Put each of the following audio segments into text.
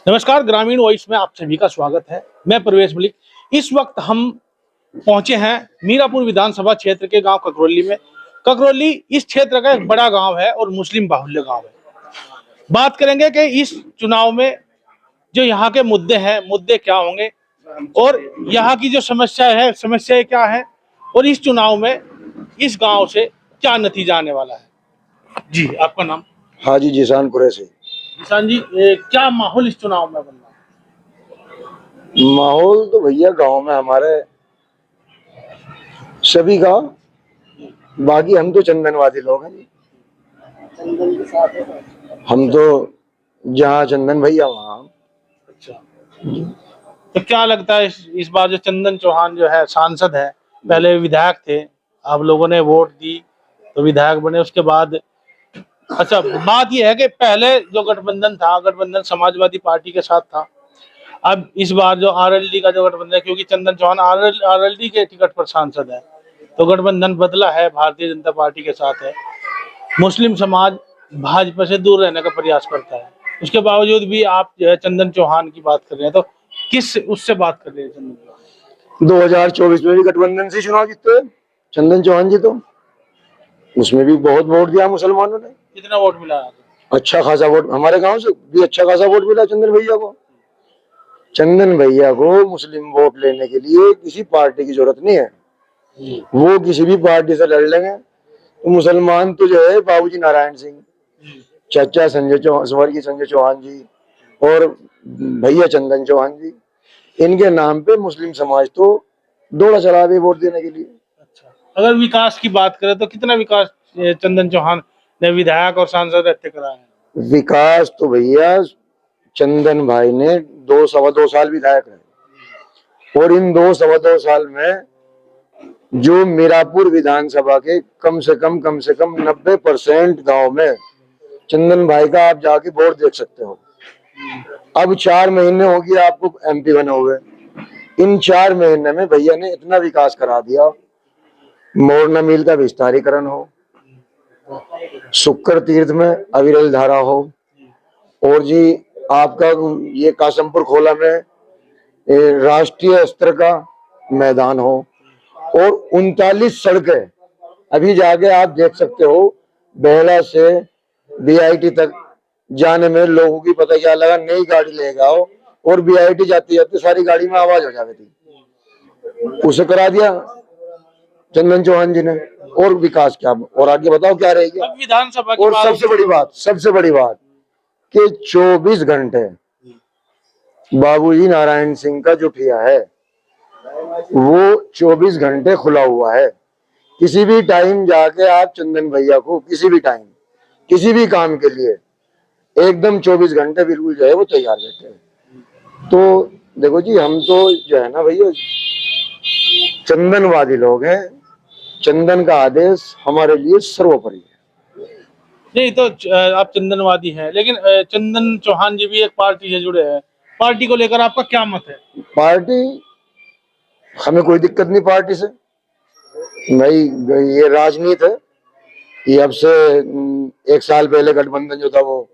नमस्कार, ग्रामीण वॉइस में आप सभी का स्वागत है। मैं प्रवेश मलिक। इस वक्त हम पहुंचे हैं मीरापुर विधानसभा क्षेत्र के गांव ककरौली में। ककरौली इस क्षेत्र का एक बड़ा गांव है और मुस्लिम बाहुल्य गांव है। बात करेंगे कि इस चुनाव में जो यहाँ के मुद्दे हैं, मुद्दे क्या होंगे और यहाँ की जो समस्याएं क्या है और इस चुनाव में इस गांव से क्या नतीजा आने वाला है। जी, आपका नाम? हाजी जीशान कुरैशी। किसान जी, क्या माहौल इस चुनाव में बन रहा है? माहौल तो भैया गांव में हमारे सभी का, बाकी हम तो चंदनवादी लोग हैं। चंदन के साथ है। हम तो जहाँ चंदन भैया वहाँ। अच्छा, तो क्या लगता है इस बार जो चंदन चौहान जो है सांसद है, पहले विधायक थे, आप लोगों ने वोट दी तो विधायक बने, उसके बाद अच्छा बात यह है कि पहले जो गठबंधन था, गठबंधन समाजवादी पार्टी के साथ था। अब इस बार जो आरएलडी का जो गठबंधन है, क्योंकि चंदन चौहान आरएलडी के टिकट पर सांसद है, तो गठबंधन बदला है, भारतीय जनता पार्टी के साथ है। मुस्लिम समाज भाजपा से दूर रहने का प्रयास करता है, उसके बावजूद भी आप जो है चंदन चौहान की बात कर रहे हैं, तो किस उससे बात कर रहे हैं? चंदन 2024 में भी गठबंधन से चुनाव जीते चंदन चौहान जी, तो उसमें भी बहुत वोट दिया मुसलमानों ने। कितना वोट मिला? अच्छा खासा वोट, हमारे गांव से भी अच्छा खासा वोट मिला चंदन भैया को। चंदन भैया को मुस्लिम वोट लेने के लिए किसी पार्टी की जरूरत नहीं है, वो किसी भी पार्टी से लड़ लेंगे। तो मुसलमान तो जो है बाबूजी नारायण सिंह, चाचा संजय चौहान, स्वर्गीय संजय चौहान जी और भैया चंदन चौहान जी, इनके नाम पे मुस्लिम समाज तो दौड़ा चला भी वोट देने के लिए। अच्छा, अगर विकास की बात करें तो कितना विकास चंदन चौहान ने विधायक और सांसद रहते कराया है? विकास तो भैया चंदन भाई ने 2 साल विधायक रहे और इन 2 साल में जो मीरापुर विधानसभा के कम से कम 90% गांव में चंदन भाई का आप जाके वोट देख सकते हो। अब 4 महीने हो गए आपको एमपी बने हुए। इन 4 महीने में भैया ने इतना विकास करा दिया। मोरना मिल का विस्तारीकरण हो, शुक्र तीर्थ में अविरल धारा हो, और जी आपका ये कासमपुर खोला में राष्ट्रीय स्तर का मैदान हो, और 39 सड़कें अभी जाके आप देख सकते हो। बेहला से बीआईटी तक जाने में लोगों की पता क्या लगा, नई गाड़ी ले जाओ और बीआईटी जाते जाते सारी गाड़ी में आवाज हो जाती थी। उसे करा दिया चंदन चौहान जी ने। और विकास क्या, और आगे बताओ क्या रहेगी? विधानसभा की और बात सबसे बड़ी बात कि 24 घंटे बाबूजी नारायण सिंह का जो ठिया है वो 24 घंटे खुला हुआ है। किसी भी टाइम जाके आप चंदन भैया को किसी भी टाइम किसी भी काम के लिए एकदम 24 घंटे बिल्कुल जो है वो तैयार रहते हैं। तो देखो जी, हम तो जो है ना भैया चंदनवादी लोग हैं। चंदन का आदेश हमारे लिए सर्वोपरि है। नहीं तो आप चंदनवादी हैं, लेकिन चंदन चौहान जी भी एक पार्टी से जुड़े हैं। पार्टी को लेकर आपका क्या मत है? पार्टी, हमें कोई दिक्कत नहीं पार्टी से भाई। ये राजनीति है। ये अब से 1 साल पहले गठबंधन जो था वो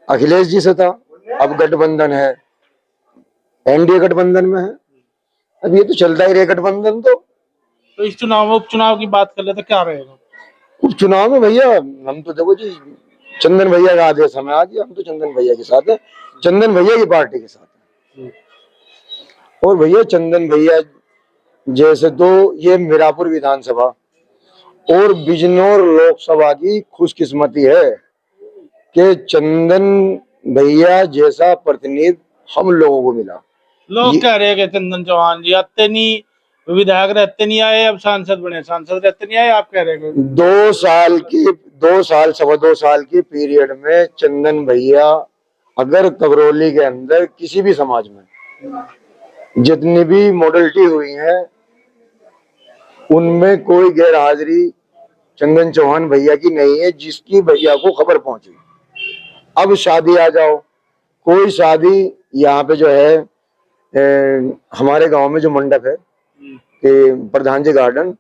अखिलेश जी से था, अब गठबंधन है एनडीए गठबंधन में है। अब ये तो चलता ही रहे गठबंधन। तो इस उपचुनाव की बात कर ले तो क्या रहेगा? उपचुनाव में भैया हम तो देखो जी, चंदन भैया का आदेश हमें आ गया, हम तो चंदन भैया के साथ है, चंदन भैया की पार्टी के साथ है। और भैया चंदन भैया जैसे तो ये मीरापुर विधानसभा और बिजनौर लोकसभा की खुशकिस्मती है कि चंदन भैया जैसा प्रतिनिधि हम लोगों को मिला। लोग कह रहे हैं कि चंदन चौहान जी आते नहीं, विधायक रहते नहीं आए, अब सांसद बने, सांसद रहते नहीं आए, आप कह रहे हैं 2 साल 2.25 साल के पीरियड में चंदन भैया अगर ककरौली के अंदर किसी भी समाज में जितनी भी मॉडलिटी हुई है उनमें कोई गैर हाजिरी चंदन चौहान भैया की नहीं है, जिसकी भैया को खबर पहुंची। अब शादी आ जाओ, कोई शादी यहाँ पे जो है हमारे गांव में जो मंडप है कि प्रधान जी गार्डन,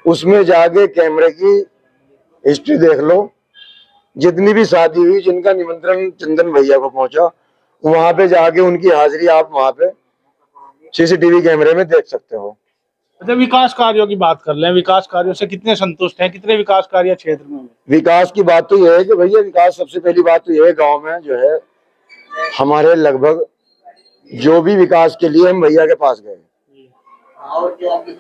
उसमें जाके कैमरे की हिस्ट्री देख लो। जितनी भी शादी हुई जिनका निमंत्रण चंदन भैया को पहुंचा वहां पे जाके उनकी हाजिरी आप वहां पे सीसीटीवी कैमरे में देख सकते हो। अच्छा, विकास कार्यों की बात कर लें, विकास कार्यों से कितने संतुष्ट हैं, कितने विकास कार्य क्षेत्र में हुए? विकास की बात तो यह है कि भैया विकास सबसे पहली बात तो यह है, गांव में जो है हमारे लगभग जो भी विकास के लिए हम भैया के पास गए,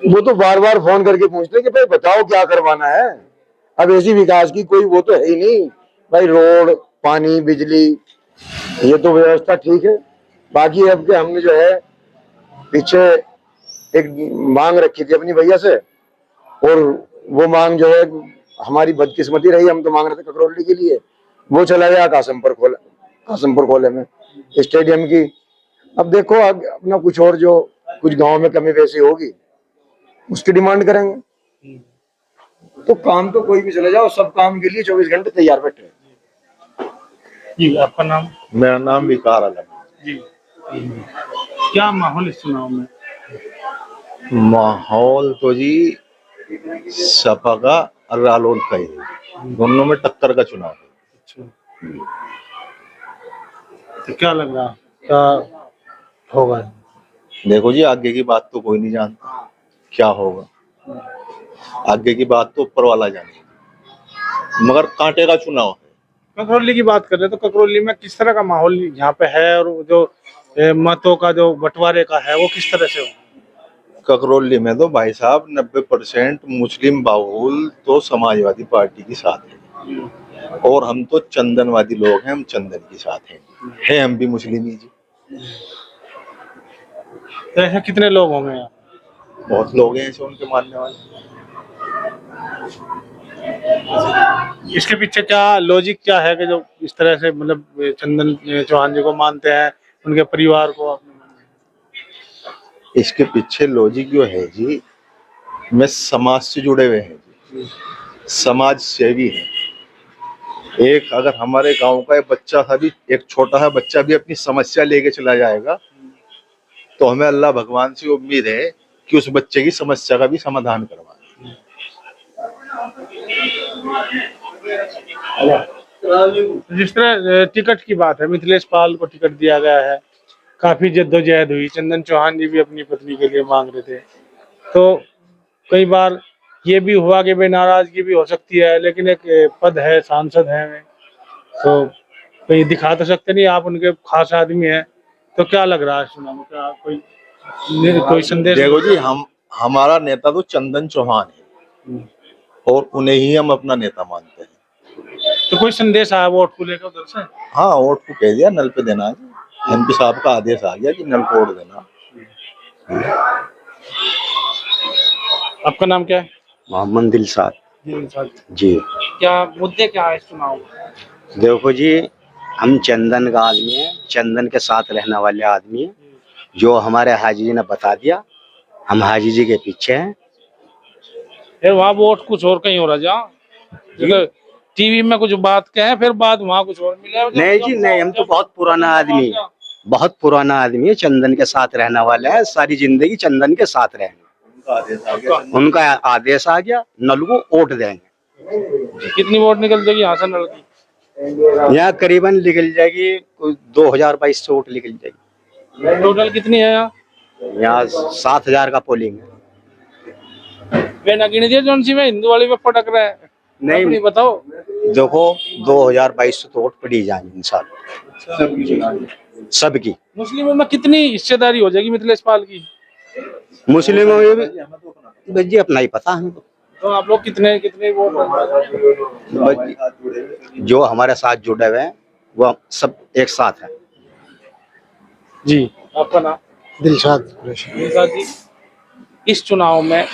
वो तो बार बार फोन करके पूछते कि भाई बताओ क्या करवाना है। अब ऐसी विकास की कोई वो तो है ही नहीं भाई, रोड पानी बिजली ये तो व्यवस्था ठीक है। बाकी अब के हमने जो है पीछे एक मांग रखी थी अपनी भैया से, और वो मांग जो है हमारी बदकिस्मती रही, हम तो मांग रहे थे ककरौली के लिए, वो चला गया कासमपुर खोले में स्टेडियम की। अब देखो अपना कुछ और जो कुछ गांव में कमी वैसी होगी उसकी डिमांड करेंगे। तो काम तो कोई भी चले जाओ, सब काम के लिए 24 घंटे तैयार बैठे। जी, आपका नाम? मेरा नाम विकार आलम। जी, क्या माहौल इस चुनाव में? माहौल तो जी सपा का और रालोद का ही है, दोनों में टक्कर का चुनाव है। अच्छा, तो क्या लग रहा क्या होगा? देखो जी, आगे की बात तो कोई नहीं जानता क्या होगा, आगे की बात तो ऊपर वाला जाने, मगर कांटे का चुनाव है। ककरौली की बात कर रहे हैं तो ककरौली में किस तरह का माहौल यहाँ पे है, और जो मतों का जो बंटवारे का है वो किस तरह से होगा? ककरौली में तो भाई साहब 90% मुस्लिम बाहुल तो समाजवादी पार्टी के साथ है, और हम तो चंदनवादी लोग हैं, हम चंदन के साथ हैं, हम भी मुस्लिम ही जी। तो ऐसे कितने लोग होंगे यहाँ? बहुत लोग हैं ऐसे उनके मानने वाले। इसके पीछे क्या लॉजिक क्या है कि जो इस तरह से मतलब चंदन चौहान जी को मानते हैं, उनके परिवार को आपने? इसके पीछे लॉजिक जो है जी, मैं समाज से जुड़े हुए हैं जी, समाज सेवी है। एक अगर हमारे गांव का एक बच्चा था भी, एक छोटा सा बच्चा भी अपनी समस्या लेके चला जाएगा तो हमें अल्लाह भगवान से उम्मीद है कि उस बच्चे की समस्या का भी समाधान करवाए। जिस तरह टिकट की बात है, मिथिलेश पाल को टिकट दिया गया है, काफी जद्दोजहद हुई, चंदन चौहान जी भी अपनी पत्नी के लिए मांग रहे थे, तो कई बार ये भी हुआ कि भाई नाराजगी भी हो सकती है, लेकिन एक पद है, सांसद है, तो कहीं दिखा तो सकते नहीं, आप उनके खास आदमी हैं, तो क्या लग रहा है चुनाव में, क्या कोई संदेश? देखो जी, हमारा नेता तो चंदन चौहान है और उन्हें ही हम अपना नेता मानते हैं। तो कोई संदेश आया वोट को लेकर उधर से? हाँ, वोट को कह दिया नल पे देना है, एमपी साहब का आदेश आ गया कि नल को वोट देना। आपका नाम क्या है? मोहम्मद दिलशाद जी। क्या मुद्दे क्या है इस चुनाव में? देखो जी, हम चंदन का आदमी है, चंदन के साथ रहने वाले आदमी है। जो हमारे हाजी जी ने बता दिया, हम हाजी जी के पीछे हैं। फिर वहाँ वोट कुछ और कहीं हो रहा जा, टीवी में कुछ बात कहे, फिर बाद वहाँ कुछ और मिला? नहीं जी नहीं, हम तो बहुत पुराना आदमी है, बहुत पुराना आदमी है, चंदन के साथ रहने वाले हैं, सारी जिंदगी चंदन के साथ रहेंगे। उनका आदेश आ गया, नल को वोट देंगे। कितनी वोट निकल जाएगी यहाँ से नल की? यहाँ करीबन निकल जाएगी 2022 वोट निकल जाएगी। टोटल कितनी है यहाँ? यहाँ 7000 का पोलिंग है। वे न गिन दिया जौन सी में हिंदू वाली में पटक रहा है? नहीं बताओ। देखो 2022 तो वोट पड़ी जाएंगे इंशाल्लाह सबकी। मुस्लिमों में कितनी हिस्सेदारी हो जाएगी मिथिलेश पाल की? मुस्लिमों में जी अपना ही पता है। तो आप लोग कितने कितने वोट? जो हमारे साथ जुड़े हुए हैं वो सब एक साथ है जी। आपका नाम? दिलशाद जी। इस चुनाव में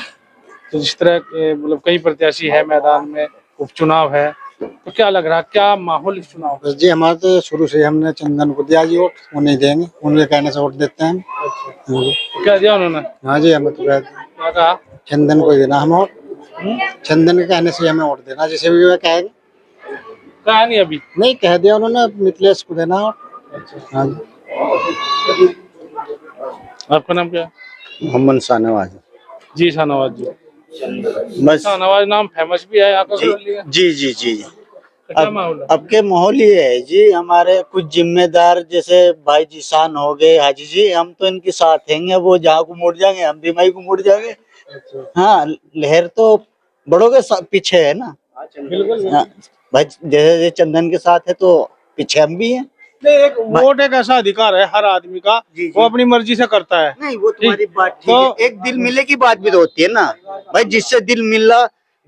तो जिस तरह मतलब कई प्रत्याशी है मैदान में, उपचुनाव है, तो क्या लग रहा, क्या माहौल इस चुनाव में? जी हमारा तो शुरू से हमने चंदन को दिया जी वोट, वो नहीं देंगे, उनके कहने से वोट देते हैं हम। क्या दिया उन्होंने? हाँ जी, हमें तो क्या कहा? चंदन को ही देना हम वोट, चंदन के कहने से हमें वोट देना, जिसे भी वह कहेगा। कहा नहीं अभी? नहीं, कह दिया उन्होंने, मिथिलेश को देना वोट। हाँ जी। आपका नाम क्या है? मोहम्मद शाहनवाज जी। शाहनवाज जी, बस। शाहनवाज नाम फेमस भी है यहाँ का? जी जी जी। क्या माहौल है? अब के माहौल ये है जी, हमारे कुछ जिम्मेदार जैसे भाई जिसान हो गए, हाजी जी, हम तो इनके साथ हैंगे। वो जहाँ को मुड़ जाएंगे हम भी वहीं को मुड़ जाएंगे। हाँ, लहर तो बड़ों के पीछे है ना। बिल्कुल। हाँ, भाई जैसे जैसे चंदन के साथ है तो पीछे हम भी हैं। नहीं, एक वोट एक ऐसा अधिकार है हर आदमी का, जी। वो अपनी मर्जी से करता है। नहीं, वो तुम्हारी बात ठीक तो है। एक दिल मिले की बात भी तो होती है ना भाई, जिससे दिल मिला,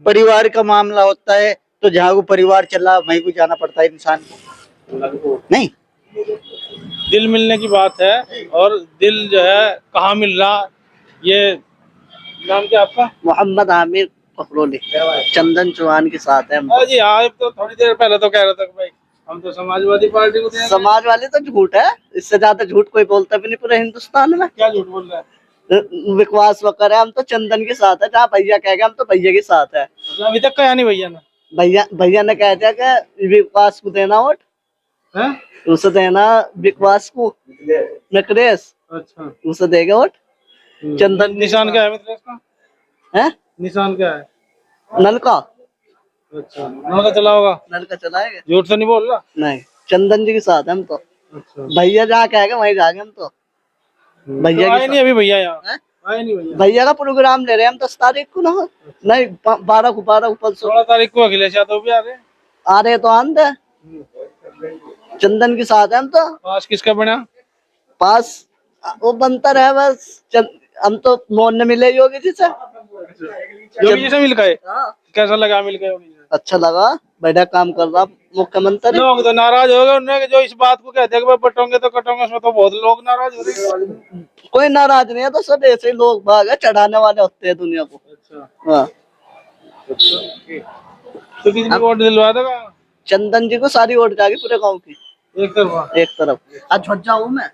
परिवार का मामला होता है तो जहाँ को परिवार चला वहीं को जाना पड़ता है इंसान को। नहीं, दिल मिलने की बात है, और दिल जो है कहाँ मिल रहा, ये नाम क्या आपका? मोहम्मद आमिर पकड़ोली, चंदन चौहान के साथ है हम। हाँ जी, आप तो थोड़ी देर पहले तो कह रहे थे कि भाई हम तो समाजवादी पार्टी को देंगे। समाज वाले तो झूठ है, इससे ज्यादा झूठ कोई बोलता भी नहीं पूरे हिंदुस्तान में। क्या झूठ बोल रहा है? विश्वास वकर है, हम तो चंदन के साथ है। जहाँ भैया कहेगा हम तो भैया के साथ है। अच्छा, अभी तक कहा नहीं भैया ने? भैया ने कह दिया कि विश्वास को देना वोट, हैं? उसे देना विश्वास को, नकरेश अच्छा, उसे देगा वोट। चंदन निशान क्या है मित्र इसका? है निशान क्या है? नल का, अच्छा, नल का चला होगा। नल का चलाएगा। झूठ तो नहीं बोल रहा? नहीं, चंदन जी के साथ है हम तो। अच्छा, भैया जहाँ कहेगा वहीं जाएंगे हम तो। भैया तो के आए नहीं अभी भैया यहाँ? हैं? आए नहीं भैया? भैया का प्रोग्राम ले रहे हैं हम 10 तारीख को ना। नहीं, 12 को परसों 16 तारीख को अखिलेश यादव भी आ रहे हैं। आ रहे तो आंद है। चंदन के साथ है हम तो। पास किसका बना? पास वो बनता रहे बस। हम तो मोहन मिले योगी जी से। योगी जी से मिल गए? कैसा लगा मिल गए योगी जी से? अच्छा लगा, बढ़िया काम कर रहा मुख्यमंत्री। लोग तो नाराज हो गए उन्होंने, जो इस बात को कहते हैं कि भाई बटोंगे तो कटोंगे, उसमें तो बहुत लोग नाराज हो रहे हैं। कोई नाराज नहीं है, तो सब ऐसे ही लोग भाग है, चढ़ाने वाले होते हैं दुनिया को। अच्छा, हाँ, तो कितनी वोट दिलवा देगा? चंदन जी को सारी वोट जाएगी पूरे गांव की, एक तरफा? एक तरफ। आज झुट जाऊँ मैं,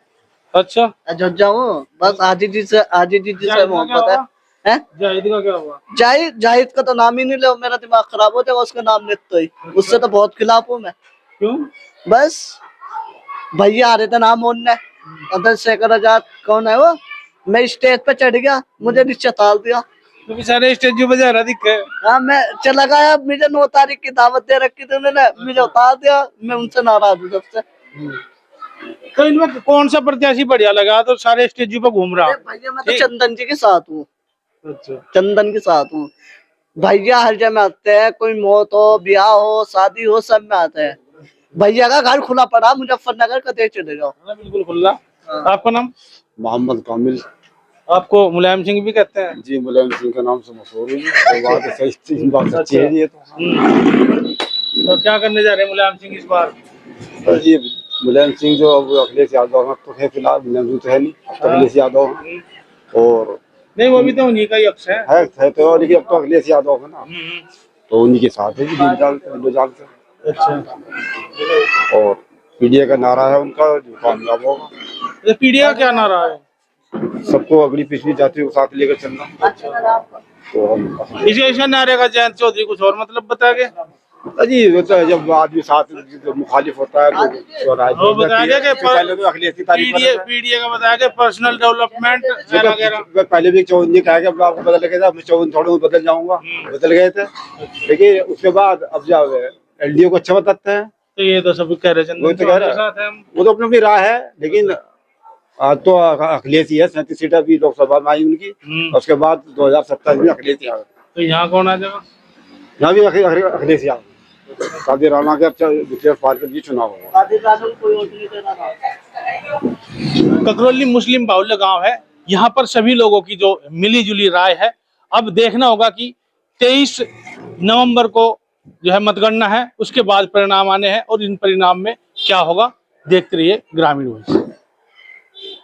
अच्छा, आज झुट जाऊँ बस। आजी जी से मोहब्बत है। हैं? जाहिद का क्या हुआ? जाहिद का तो नाम ही नहीं लो, मेरा दिमाग खराब हो जाएगा उसका नाम लेते तो ही। उससे तो बहुत खिलाफ हूँ मैं। क्यों? बस भैया आ रहे थे नाम बोलने, चंद्रशेखर आजाद कौन है वो, मैं स्टेज पे चढ़ गया, मुझे नीचे ताल दिया। तो बेचारे स्टेज पे जा रहा दिखे। हाँ, मैं चला गया। मुझे 9 तारीख की दावत दे रखी थी उन्होंने, मुझे उतार दिया। मैं उनसे नाराज हूँ सबसे। तो इनमें कौन सा प्रत्याशी बढ़िया लगा? तो सारे स्टेज पे घूम रहा। भैया मैं तो चंदन जी के साथ हूँ। अच्छा, चंदन के साथ हूँ। भैया हर जगह आते हैं, कोई मौत हो, ब्याह हो, शादी हो, सब में आते हैं। भैया का घर खुला पड़ा मुजफ्फरनगर, कदे चले जाओ। बिल्कुल खुला। आपका नाम? मोहम्मद कामिल। आपको मुलायम सिंह भी कहते हैं? जी, मुलायम सिंह के नाम से मशहूर है। तो बात सही, बात सच्ची है ये तो। तो क्या करने जा रहे हैं मुलायम सिंह इस बार? तो ये मुलायम सिंह जो अब अखिलेश यादव तो है फिलहाल, मुलायम सिंह तो है नहीं, अब तो अखिलेश यादव है। और नहीं, वो भी तो उन्हीं का ही अक्ष है। है तो, लेकिन अब तो अखिलेश यादव है ना, तो उन्हीं के साथ है जी, दो जाल से। अच्छा, और पीडीए का नारा है उनका, जो कामयाब होगा। तो पीडीए का क्या नारा है? सबको अगली पिछली जातियों को साथ लेकर चलना। तो हम इसी नारे का जयंत चौधरी कुछ और मतलब बता के जी, होता है जब आदमी साथ मुखालिफ होता है वो बताया कि पहले तो अखिलेश की तारीफ पीडीए का बताया कि पर्सनल डेवलपमेंट पहले भी चौवन जी कहा कि अब आपको बदल गया था, मैं चौवन थोड़ा बदल जाऊंगा, बदल गए थे। लेकिन उसके बाद अब जब एलडीओ को अच्छा बताते हैं, तो ये तो सब कह रहे हैं वो तो कह रहे हैं, वो तो अपनी अपनी राह है। लेकिन आज तो अखिलेश ही है, 37 सीटें भी लोकसभा में आई उनकी। उसके बाद 2027 में अखिलेश ही आ गए। तो यहाँ कौन आ जाएगा? यहाँ भी अखिलेश ही आ गए। कादिर राना के पार्टी की चुनाव होगा। ककरौली मुस्लिम बाहुल्य गांव है, यहाँ पर सभी लोगों की जो मिली जुली राय है। अब देखना होगा कि 23 नवंबर को जो है मतगणना है, उसके बाद परिणाम आने हैं और इन परिणाम में क्या होगा, देखते रहिए ग्रामीण वॉइस।